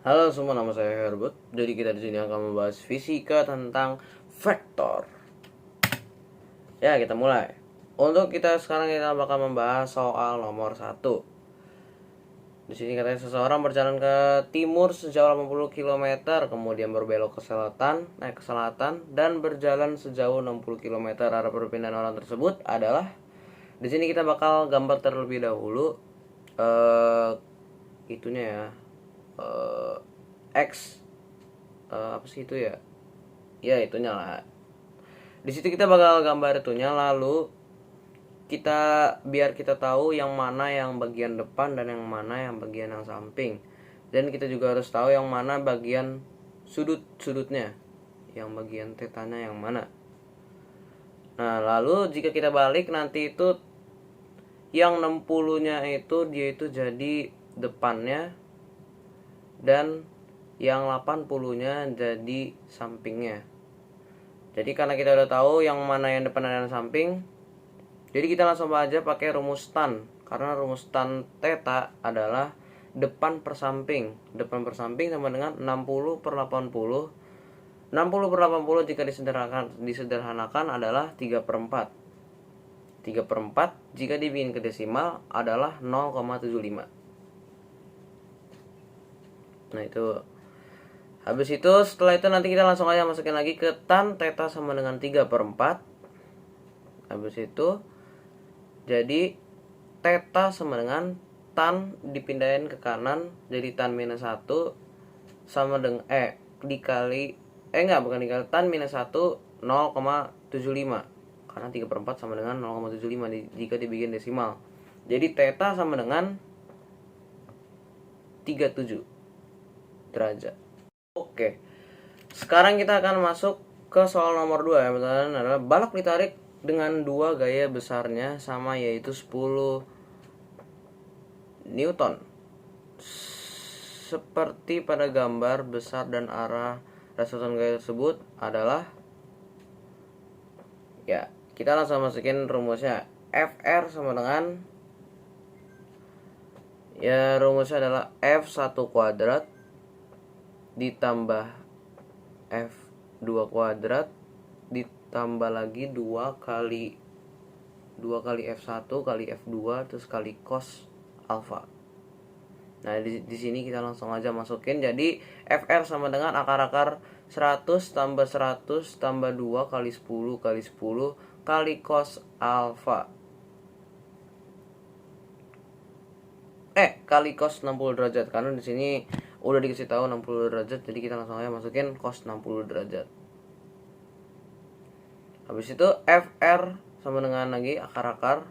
Halo semua, nama saya Herbert. Jadi kita di sini akan membahas fisika tentang vektor. Ya, kita mulai. Untuk sekarang kita bakal membahas soal nomor 1. Di sini katanya seseorang berjalan ke timur sejauh 80 km, kemudian berbelok ke selatan dan berjalan sejauh 60 km. Arah perpindahan orang tersebut adalah. Di sini kita bakal gambar terlebih dahulu itunya ya. X apa sih itu ya? Ya, itunya lah. Di situ kita bakal gambar itunya, lalu biar kita tahu yang mana yang bagian depan dan yang mana yang bagian yang samping. Dan kita juga harus tahu yang mana bagian sudutnya, yang bagian tetanya yang mana. Nah, lalu jika kita balik nanti itu yang 60-nya itu dia itu jadi depannya, dan yang 80-nya jadi sampingnya. Jadi karena kita udah tahu yang mana yang depan dan yang samping, jadi kita langsung aja pakai rumus tan. Karena rumus tan theta adalah depan per samping. Depan per samping sama dengan 60 per 80. 60 per 80 jika disederhanakan adalah 3 per 4. 3 per 4 jika dibikin ke desimal adalah 0,75. Nah itu. Habis itu setelah itu nanti kita langsung aja masukin lagi ke tan theta sama dengan 3 per 4. Habis itu jadi theta sama dengan tan dipindahin ke kanan, jadi tan minus 1 sama dengan bukan dikali tan minus 1 0,75. Karena 3 per 4 sama dengan 0,75 jika dibikin desimal. Jadi theta sama dengan 37 derajat. Oke. Sekarang kita akan masuk ke soal nomor 2 ya, pertanyaan adalah balok ditarik dengan 2 gaya besarnya sama, yaitu 10 Newton. Seperti pada gambar, besar dan arah resultan gaya tersebut adalah, ya kita langsung masukin rumusnya. Fr sama dengan, ya rumusnya adalah F1 kuadrat ditambah F2 kuadrat ditambah lagi 2 kali F1 kali F2 terus kali cos alfa. Nah, di sini kita langsung aja masukin. Jadi Fr sama dengan akar-akar 100 tambah 100 tambah 2 kali 10 kali 10 kali cos alfa. Kali cos 60 derajat, karena di sini udah dikasih tahu 60 derajat, jadi kita langsung aja masukin cos 60 derajat. Habis itu Fr sama dengan lagi akar-akar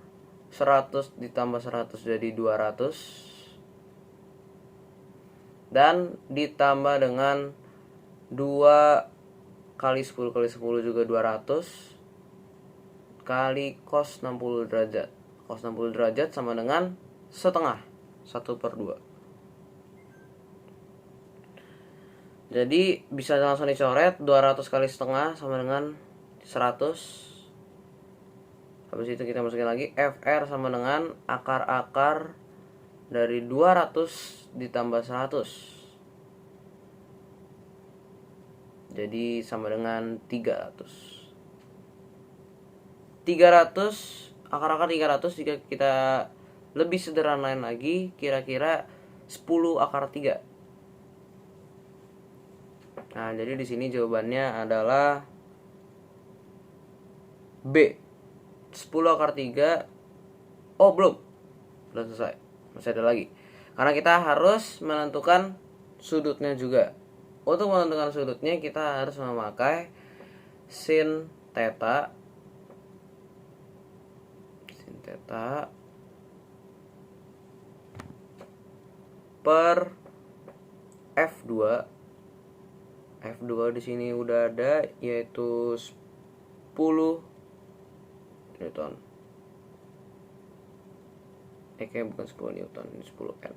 100 ditambah 100 jadi 200, dan ditambah dengan 2 kali 10 kali 10 juga 200 kali cos 60 derajat. Cos 60 derajat sama dengan setengah, 1 per 2. Jadi bisa langsung dicoret, 200 kali setengah sama dengan 100. Habis itu kita masukin lagi Fr sama dengan akar-akar dari 200 ditambah 100. Jadi sama dengan 300. 300 akar-akar 300 jika kita lebih sederhanain lagi, kira-kira 10 akar 3. Nah, jadi di sini jawabannya adalah B. 10 akar 3. Oh, belum selesai. Masih ada lagi. Karena kita harus menentukan sudutnya juga. Untuk menentukan sudutnya kita harus memakai sin theta per F2. F2 di sini udah ada, yaitu 10 Newton. Kayaknya bukan 10 Newton, ini 10 N.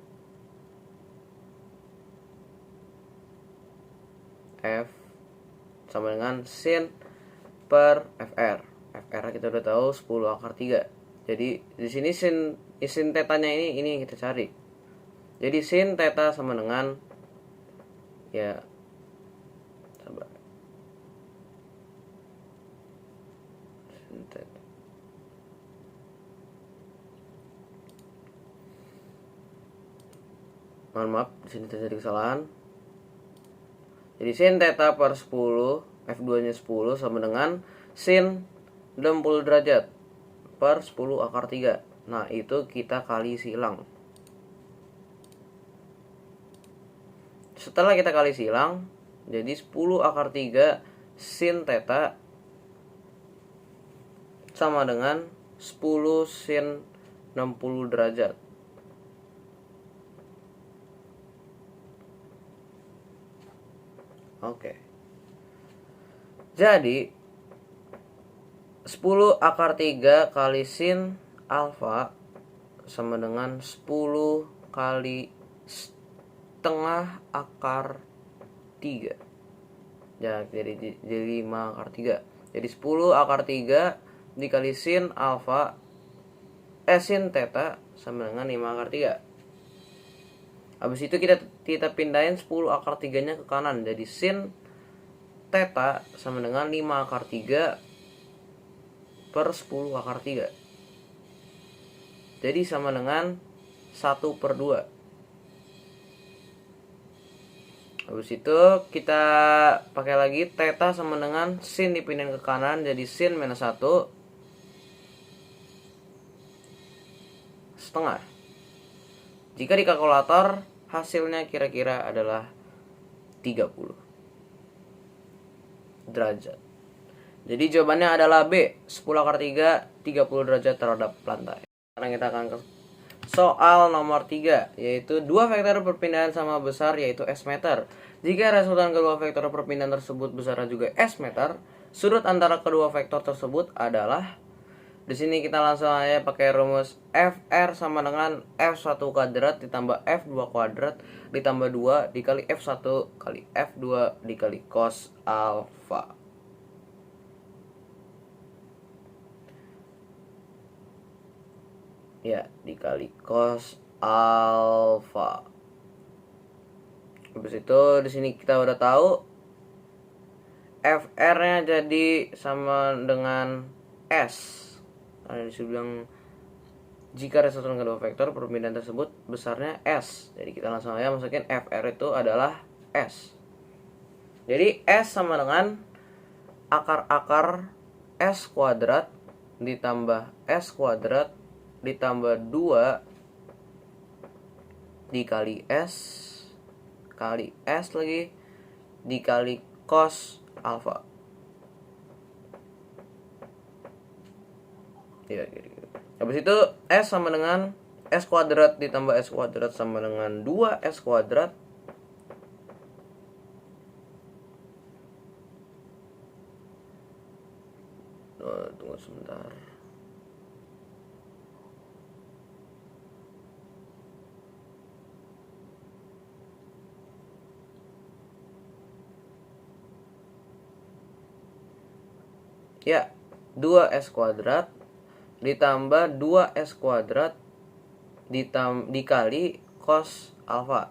F sama dengan sin per Fr. Fr kita udah tahu 10 akar 3. Jadi di sini sin tetanya ini yang kita cari. Jadi sin theta sama dengan Ya, sabar. Sin theta. Mohon maaf, di sini terjadi kesalahan. Jadi sin theta per 10, F2 nya 10 sama dengan sin 60 derajat per 10 akar 3. Nah, itu kita kali silang. Setelah kita kali silang, jadi 10 akar 3 sin theta sama dengan 10 sin 60 derajat. Oke. Jadi 10 akar 3 kali sin alfa sama dengan 10 kali setengah akar 3. Ya, jadi 5 akar 3. Jadi 10 akar 3 dikali sin alfa sin theta sama dengan 5 akar 3. Habis itu kita pindahin 10 akar 3-nya ke kanan. Jadi sin theta sama dengan 5 akar 3 per 10 akar 3. Jadi sama dengan 1/2. Habis itu kita pakai lagi theta sama dengan sin dipindahin ke kanan, jadi sin minus 1 setengah. Jika di kalkulator hasilnya kira-kira adalah 30 derajat. Jadi jawabannya adalah B, 10 akar 3, 30 derajat terhadap lantai. Sekarang kita akan ke soal nomor 3, yaitu dua vektor perpindahan sama besar, yaitu S meter. Jika resultan kedua vektor perpindahan tersebut besarnya juga S meter, sudut antara kedua vektor tersebut adalah, di sini kita langsung aja pakai rumus FR sama dengan F1 kuadrat ditambah F2 kuadrat ditambah 2 dikali F1 kali F2 dikali cos alfa. Ya, dikali cos alfa. Habis itu di sini kita udah tahu FR-nya jadi sama dengan S. Nah, disitu bilang jika resultan kedua vektor perpindahan tersebut besarnya S. Jadi kita langsung aja masukin FR itu adalah S. Jadi S sama dengan akar-akar S kuadrat ditambah S kuadrat ditambah 2 dikali S kali S lagi dikali cos alfa. Ya, gitu. Habis itu S sama dengan S kuadrat ditambah S kuadrat sama dengan 2S kuadrat tunggu sebentar. Ya, 2S kuadrat ditambah 2S kuadrat dikali cos alfa.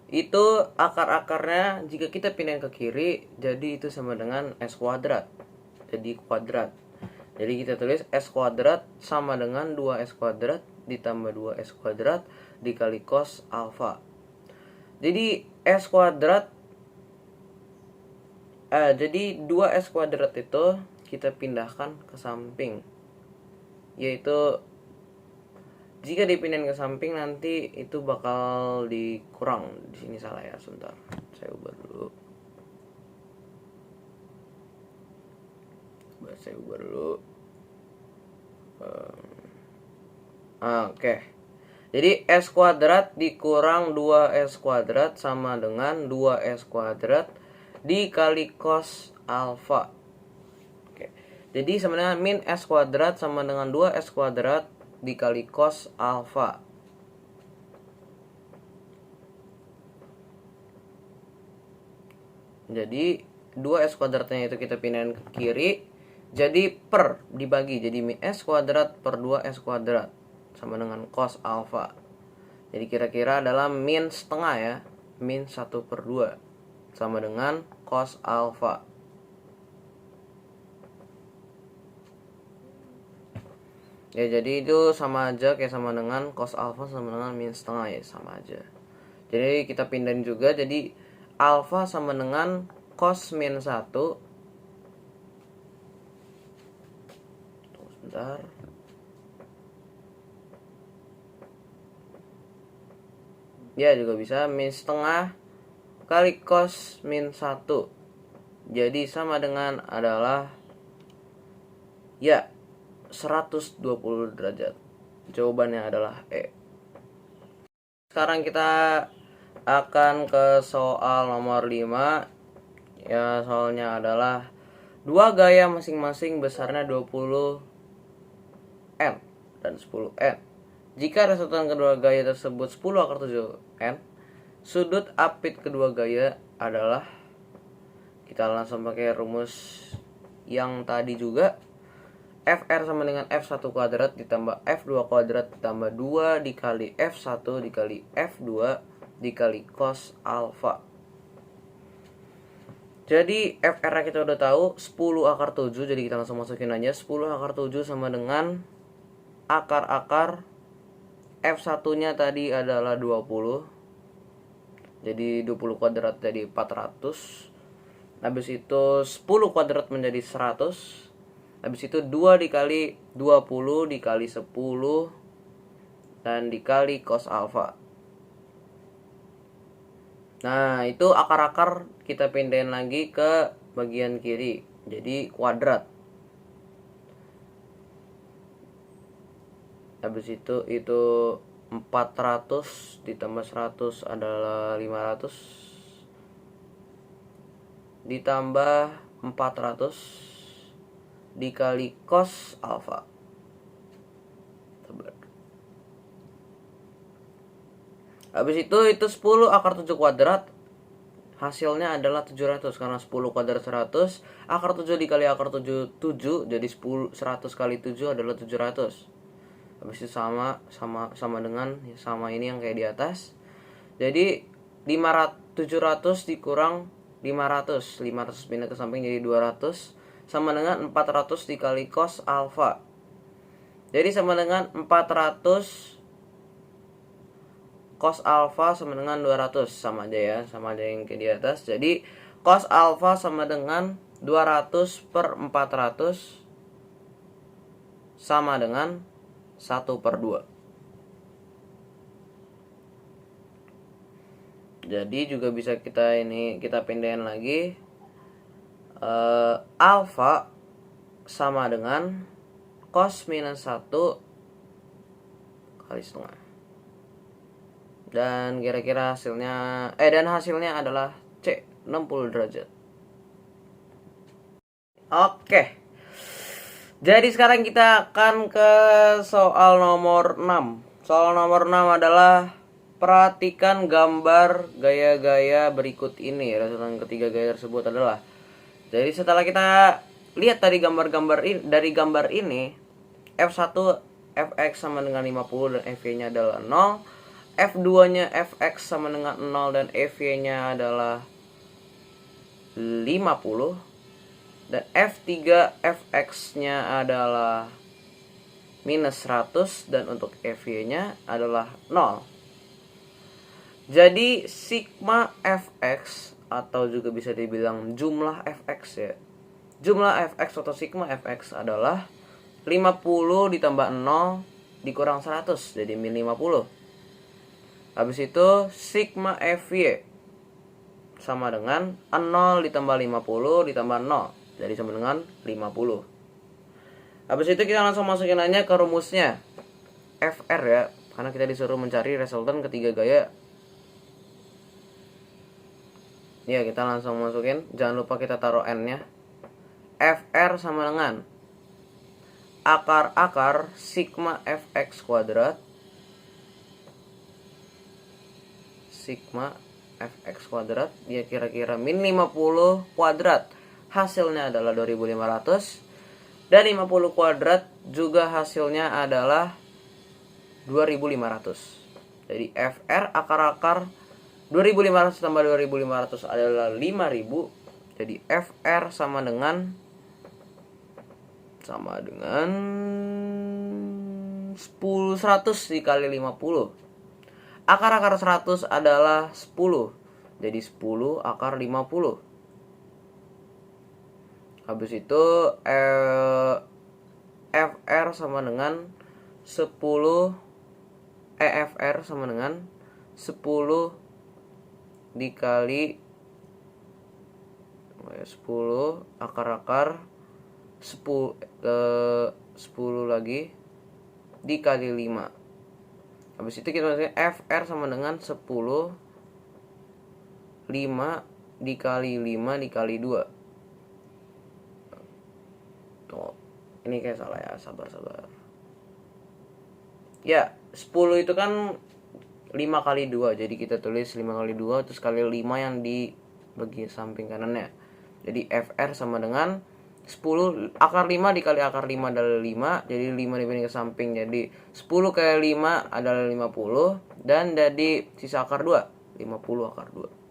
Itu akar-akarnya jika kita pindahin ke kiri, jadi itu sama dengan S kuadrat. Jadi kuadrat. Jadi kita tulis S kuadrat sama dengan 2S kuadrat ditambah 2S kuadrat dikali cos alfa. Jadi S kuadrat jadi 2S kuadrat itu kita pindahkan ke samping, yaitu jika dipindahin ke samping nanti itu bakal dikurang. Di sini salah ya, sebentar saya ubah dulu. Oke. Jadi S kuadrat dikurang 2S kuadrat sama dengan 2S kuadrat dikali cos alfa. Oke. Jadi sebenarnya min S kuadrat sama dengan 2S kuadrat dikali cos alfa. Jadi 2S kuadratnya itu kita pindahin ke kiri, jadi per dibagi, jadi min S kuadrat per 2S kuadrat sama dengan cos alfa. Jadi kira-kira adalah min setengah ya. min 1/2 sama dengan cos alfa. Ya, jadi itu sama aja kayak sama dengan cos alfa sama dengan min setengah, ya sama aja. Jadi kita pindahin juga, jadi alfa sama dengan cos min 1. Tunggu sebentar. Ya, juga bisa min setengah kali cos min 1. Jadi sama dengan adalah ya 120 derajat. Jawabannya adalah E. Sekarang kita akan ke soal nomor 5. Ya, soalnya adalah dua gaya masing-masing besarnya 20 N dan 10 N. Jika resultan kedua gaya tersebut 10 / 7 N, sudut apit kedua gaya adalah, kita langsung pakai rumus yang tadi juga, Fr sama dengan F1 kuadrat ditambah F2 kuadrat ditambah 2 dikali F1 dikali F2 dikali cos alfa. Jadi Fr kita udah tahu 10/7, jadi kita langsung masukin aja 10/7 sama dengan akar F1 nya tadi adalah 20. Jadi 20 kuadrat jadi 400. Habis itu 10 kuadrat menjadi 100. Habis itu 2 dikali 20 dikali 10 dan dikali cos alfa. Nah, itu akar-akar kita pindahin lagi ke bagian kiri. Jadi kuadrat. Habis itu 400 ditambah 100 adalah 500. Ditambah 400 dikali cos alfa. Habis itu 10/7 kuadrat. Hasilnya adalah 700 karena 10 kuadrat 100, akar 7 dikali akar 7 7, jadi 100 kali 7 adalah 700. Habis itu sama dengan ya, sama ini yang kayak di atas. Jadi 700 dikurang 500 pindah ke samping jadi 200 sama dengan 400 dikali cos alfa. Jadi sama dengan 400 cos alfa sama dengan 200, sama aja ya, sama aja yang kayak di atas. Jadi cos alfa sama dengan 200/400 sama dengan 1/2. Jadi juga bisa kita pindahin lagi. Alfa sama dengan cos minus 1 kali setengah. Dan kira-kira hasilnya adalah C, 60 derajat. Oke. Jadi sekarang kita akan ke soal nomor 6. Soal nomor 6 adalah perhatikan gambar gaya-gaya berikut ini. Resultan ketiga gaya tersebut adalah. Jadi setelah kita lihat dari gambar ini, F1 Fx sama dengan 50 dan EV-nya adalah 0. F2-nya Fx sama dengan 0 dan EV-nya adalah 50. Dan F3 Fx-nya adalah minus 100 dan untuk EV-nya adalah 0. Jadi sigma Fx atau juga bisa dibilang jumlah Fx ya. Jumlah Fx atau sigma Fx adalah 50 ditambah 0 dikurang 100 jadi min 50. Habis itu sigma Fy sama dengan 0 ditambah 50 ditambah 0 jadi sama dengan 50. Habis itu kita langsung masukin aja ke rumusnya Fr ya, karena kita disuruh mencari resultan ketiga gaya. Ya, kita langsung masukin. Jangan lupa kita taruh N-nya. Fr sama dengan akar sigma Fx kuadrat. Sigma Fx kuadrat. Dia kira-kira min 50 kuadrat. Hasilnya adalah 2500. Dan 50 kuadrat juga hasilnya adalah 2500. Jadi Fr akar 2500 tambah 2500 adalah 5000. Jadi FR sama dengan 100 dikali 50. Akar 100 adalah 10. Jadi 10 akar 50. Habis itu FR sama dengan 10 FR sama dengan 10 dikali 10 akar 10 lagi dikali 5. Habis itu kita masukkan FR sama dengan 10 5 dikali 5 dikali 2. Tuh, ini kayak salah ya, sabar. Ya, 10 itu kan 5 kali 2. Jadi kita tulis 5 kali 2 terus kali 5 yang di bagian samping kanannya. Jadi FR sama dengan 10 akar 5 dikali akar 5 adalah 5. Jadi 5 dibanding ke samping. Jadi 10 kali 5 adalah 50. Dan jadi sisa akar 2, 50 akar 2.